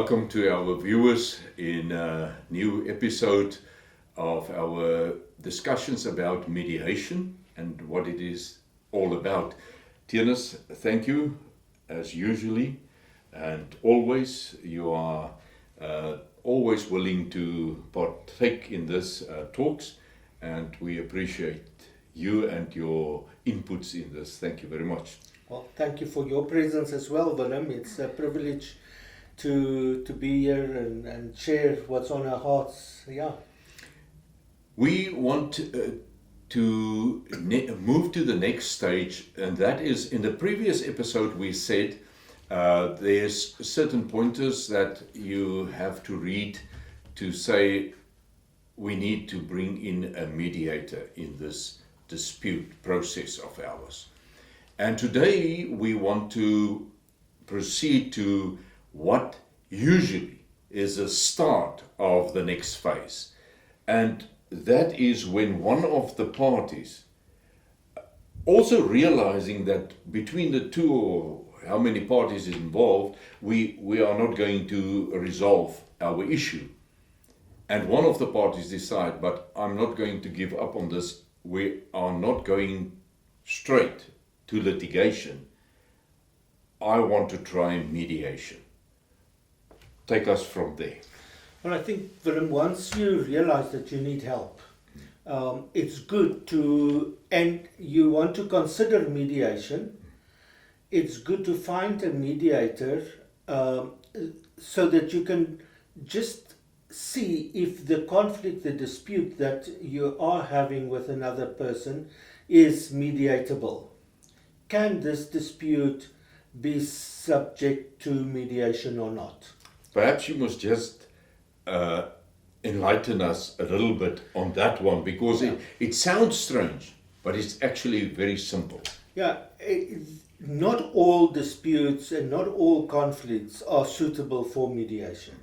welcome to our viewers in a new episode of our discussions about mediation and what it is all about. Tienes, thank you as usually, and always you are always willing to partake in this talks, and we appreciate you and your inputs in this. Thank you very much. Well, thank you for your presence as well, Willem. It's a privilege to be here and share what's on our hearts. Yeah. We want to move to the next stage, and that is, in the previous episode we said there's certain pointers that you have to read to say we need to bring in a mediator in this dispute process of ours. And today we want to proceed to what usually is a start of the next phase. And that is when one of the parties, also realizing that between the two or how many parties is involved, we are not going to resolve our issue. And one of the parties decide, but I'm not going to give up on this. We are not going straight to litigation. I want to try mediation. Take us from there. Well, I think, Willem, once you realize that you need help, it's good to, and you want to consider mediation, it's good to find a mediator so that you can just see if the conflict, the dispute that you are having with another person is mediatable. Can this dispute be subject to mediation or not? Perhaps you must just enlighten us a little bit on that one, because it sounds strange, but it's actually very simple. Yeah, not all disputes and not all conflicts are suitable for mediation.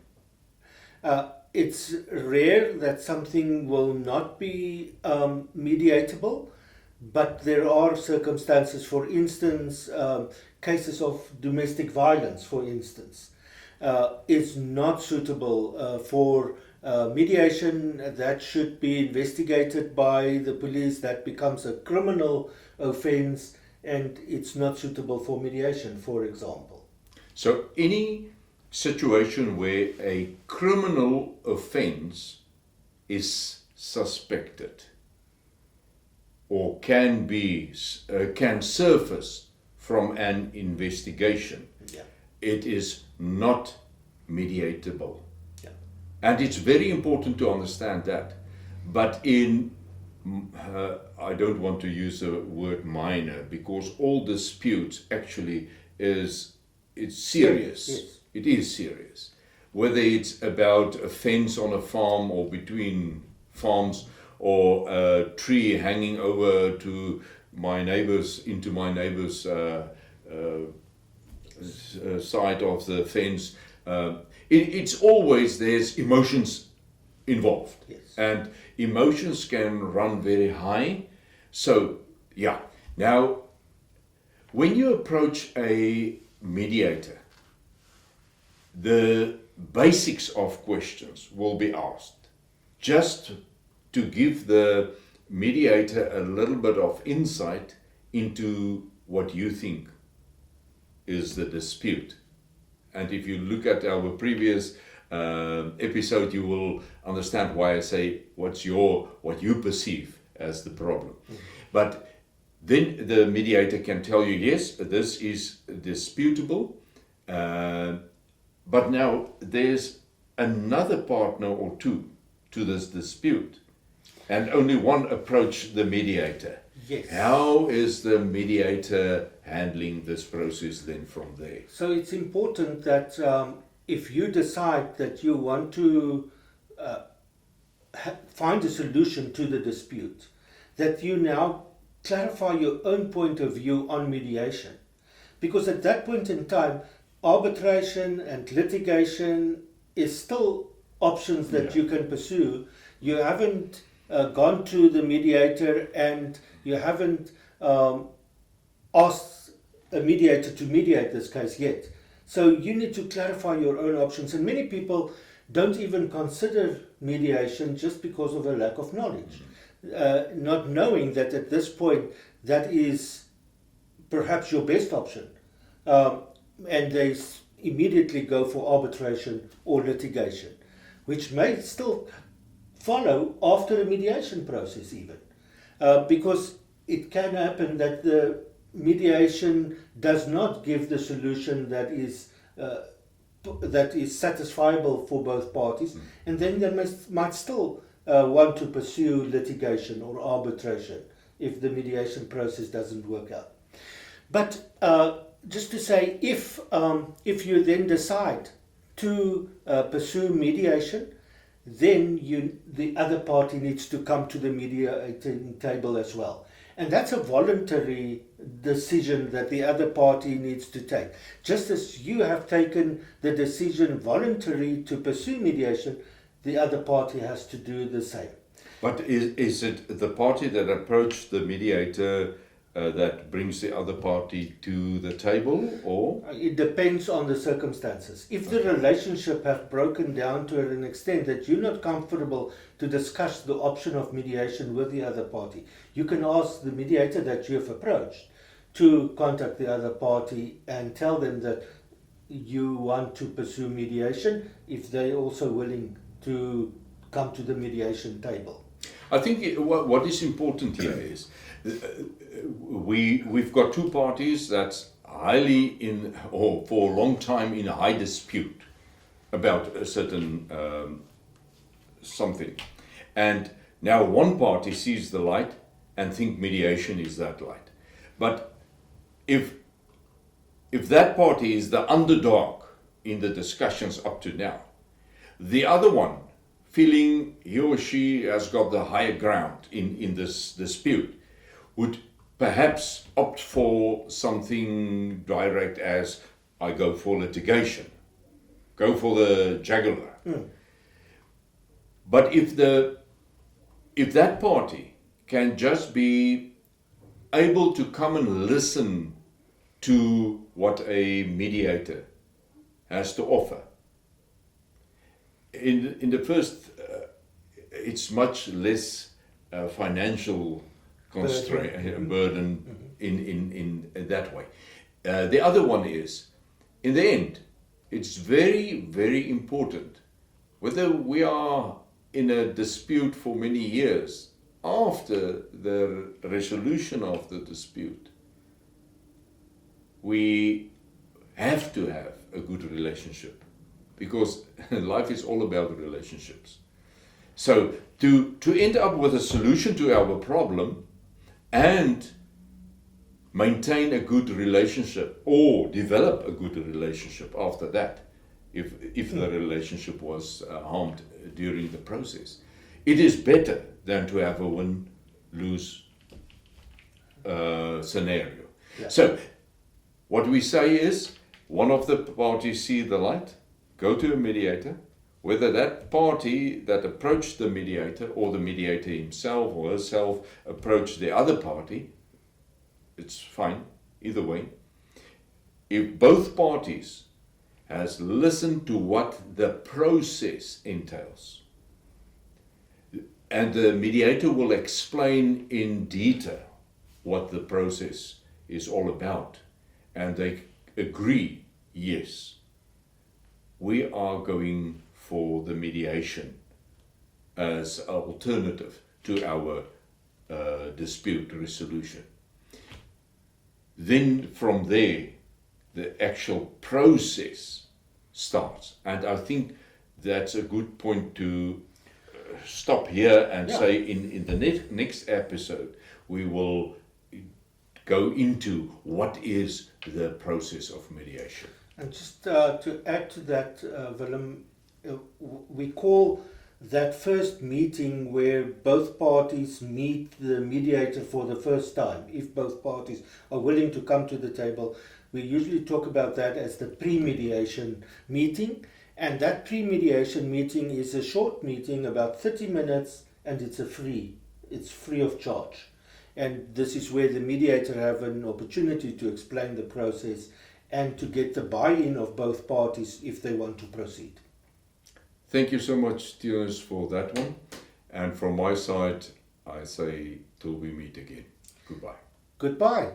It's rare that something will not be mediatable, but there are circumstances, for instance, cases of domestic violence, for instance, is not suitable for mediation. That should be investigated by the police. That becomes a criminal offense, and it's not suitable for mediation, for example. So any situation where a criminal offense is suspected or can surface from an investigation, it is not mediatable. Yeah. And it's very important to understand that. But I don't want to use the word minor, because all disputes actually it's serious. Yes. It is serious. Whether it's about a fence on a farm or between farms, or a tree hanging over to my neighbor's side of the fence, it's always, there's emotions involved. Yes. And emotions can run very high. So, now, when you approach a mediator, the basics of questions will be asked, just to give the mediator a little bit of insight into what you think is the dispute. And if you look at our previous episode, you will understand why I say what you perceive as the problem. Mm-hmm. But then the mediator can tell you, yes, this is disputable, but now there's another partner or two to this dispute, and only one approached the mediator. Yes. How is the mediator handling this process then from there? So it's important that if you decide that you want to find a solution to the dispute, that you now clarify your own point of view on mediation. Because at that point in time, arbitration and litigation is still options that you can pursue. You haven't gone to the mediator, and you haven't asked a mediator to mediate this case yet. So you need to clarify your own options. And many people don't even consider mediation just because of a lack of knowledge. Not knowing that at this point that is perhaps your best option. And they immediately go for arbitration or litigation, which may still follow after a mediation process even. Because it can happen that the mediation does not give the solution that is satisfiable for both parties, and then they might still want to pursue litigation or arbitration if the mediation process doesn't work out. But just to say, if you then decide to pursue mediation, then the other party needs to come to the mediating table as well. And that's a voluntary decision that the other party needs to take. Just as you have taken the decision voluntarily to pursue mediation, the other party has to do the same. But is it the party that approached the mediator that brings the other party to the table, or? It depends on the circumstances. If the relationship has broken down to an extent that you're not comfortable to discuss the option of mediation with the other party, you can ask the mediator that you have approached to contact the other party and tell them that you want to pursue mediation if they're also willing to come to the mediation table. I think what is important here is we've got two parties that's highly in, or for a long time in a high dispute about a certain something. And now one party sees the light and think mediation is that light. But if that party is the underdog in the discussions up to now, the other one feeling he or she has got the higher ground in this dispute would perhaps opt for something direct as, I go for litigation, go for the jugular. But if that party can just be able to come and listen to what a mediator has to offer, in the first, it's much less financial burden in that way. The other one is, in the end, it's very, very important whether we are in a dispute for many years after the resolution of the dispute. We have to have a good relationship, because life is all about relationships. So to end up with a solution to our problem and maintain a good relationship or develop a good relationship after that, if the relationship was harmed during the process, it is better than to have a win-lose scenario. Yeah. So what we say is, one of the parties see the light, go to a mediator. Whether that party that approached the mediator or the mediator himself or herself approached the other party, it's fine, either way. If both parties has listened to what the process entails, and the mediator will explain in detail what the process is all about, and they agree, yes, we are going for the mediation as an alternative to our dispute resolution. Then from there, the actual process starts. And I think that's a good point to stop here and say in the next episode, we will go into what is the process of mediation. And just to add to that, Willem, we call that first meeting where both parties meet the mediator for the first time, if both parties are willing to come to the table, we usually talk about that as the pre-mediation meeting. And that pre-mediation meeting is a short meeting, about 30 minutes, and it's free of charge. And this is where the mediator have an opportunity to explain the process and to get the buy-in of both parties if they want to proceed. Thank you so much, Tios, for that one. And from my side, I say till we meet again. Goodbye. Goodbye.